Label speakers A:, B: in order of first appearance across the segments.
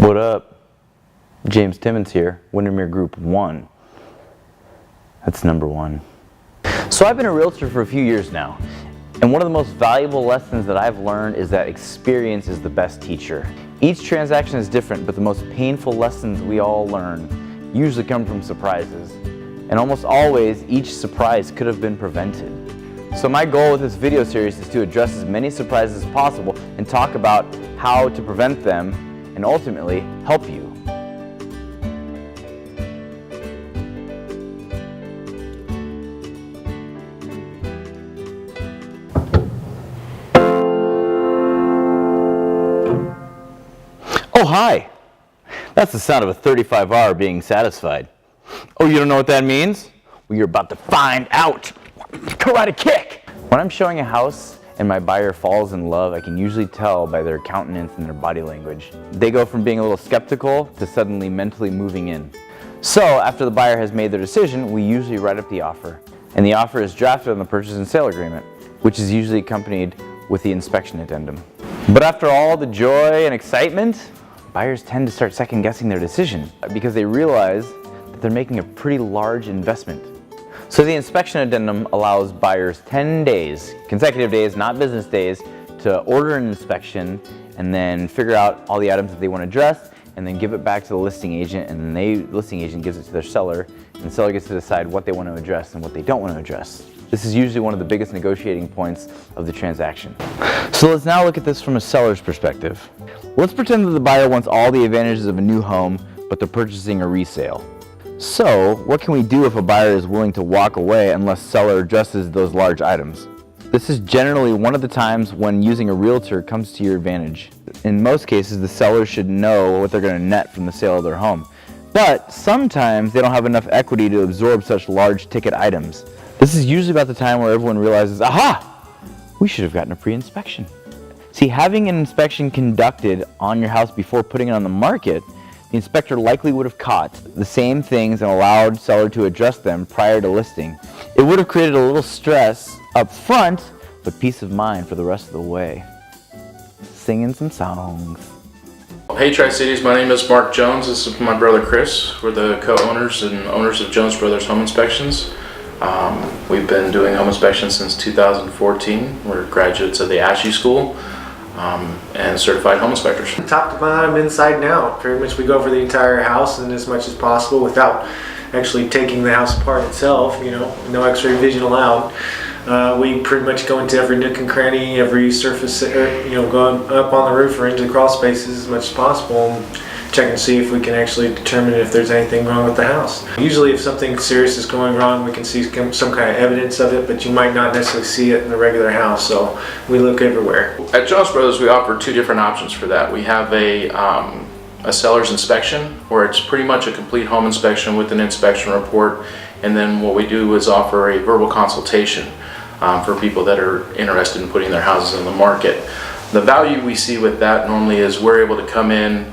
A: What up? James Timmons here, Windermere Group 1. That's number 1. So I've been a realtor for a few years now, and one of the most valuable lessons that I've learned is that experience is the best teacher. Each transaction is different, but the most painful lessons we all learn usually come from surprises. And almost always, each surprise could have been prevented. So my goal with this video series is to address as many surprises as possible and talk about how to prevent them and ultimately help you. Oh, hi! That's the sound of a 35R being satisfied. Oh, you don't know what that means? Well, you're about to find out. Karate kick! When I'm showing a house and my buyer falls in love, I can usually tell by their countenance and their body language. They go from being a little skeptical to suddenly mentally moving in. So after the buyer has made their decision, we usually write up the offer. And the offer is drafted on the purchase and sale agreement, which is usually accompanied with the inspection addendum. But after all the joy and excitement, buyers tend to start second guessing their decision because they realize that they're making a pretty large investment. So the inspection addendum allows buyers 10 days, consecutive days, not business days, to order an inspection and then figure out all the items that they want to address and then give it back to the listing agent, and then the listing agent gives it to their seller, and the seller gets to decide what they want to address and what they don't want to address. This is usually one of the biggest negotiating points of the transaction. So let's now look at this from a seller's perspective. Let's pretend that the buyer wants all the advantages of a new home, but they're purchasing a resale. So, what can we do if a buyer is willing to walk away unless seller addresses those large items? This is generally one of the times when using a realtor comes to your advantage. In most cases, the seller should know what they're going to net from the sale of their home. But sometimes they don't have enough equity to absorb such large ticket items. This is usually about the time where everyone realizes, aha, we should have gotten a pre-inspection. See, having an inspection conducted on your house before putting it on the market, the inspector likely would have caught the same things and allowed seller to address them prior to listing. It would have created a little stress up front, but peace of mind for the rest of the way. Singing some songs.
B: Hey Tri-Cities, my name is Mark Jones. This is my brother Chris. We're the co-owners and owners of Jones Brothers Home Inspections. We've been doing home inspections since 2014. We're graduates of the ASHI School. And certified home inspectors.
C: Top to bottom, inside and out. Pretty much we go over the entire house and as much as possible without actually taking the house apart itself, no x-ray vision allowed. We pretty much go into every nook and cranny, every surface, going up on the roof or into the crawl spaces as much as possible and check and see if we can actually determine if there's anything wrong with the house. Usually if something serious is going wrong, we can see some kind of evidence of it, but you might not necessarily see it in the regular house, so we look everywhere.
B: At Jones Brothers, we offer two different options for that. We have a seller's inspection, where it's pretty much a complete home inspection with an inspection report, and then what we do is offer a verbal consultation for people that are interested in putting their houses on the market. The value we see with that normally is we're able to come in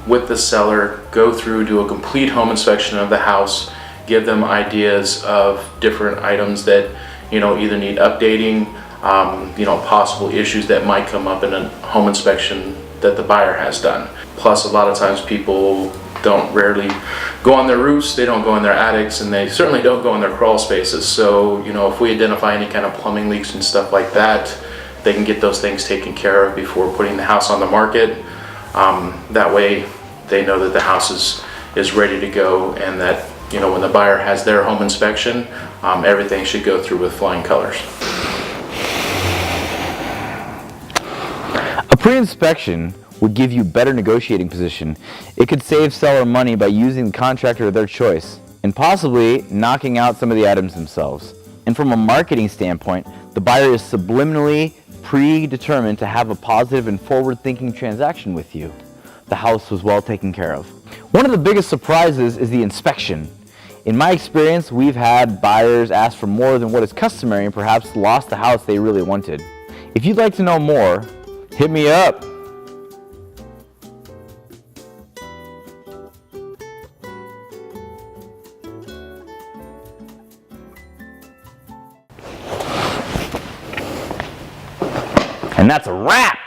B: with the seller, go through, do a complete home inspection of the house, give them ideas of different items that either need updating, possible issues that might come up in a home inspection that the buyer has done. Plus, a lot of times people don't rarely go on their roofs, they don't go in their attics, and they certainly don't go in their crawl spaces. So if we identify any kind of plumbing leaks and stuff like that, they can get those things taken care of before putting the house on the market. That way they know that the house is ready to go, and that when the buyer has their home inspection, everything should go through with flying colors.
A: A pre-inspection would give you better negotiating position. It could save seller money by using the contractor of their choice and possibly knocking out some of the items themselves. And from a marketing standpoint, the buyer is subliminally predetermined to have a positive and forward-thinking transaction with you. The house was well taken care of. One of the biggest surprises is the inspection. In my experience, we've had buyers ask for more than what is customary and perhaps lost the house they really wanted. If you'd like to know more, hit me up. And that's a wrap!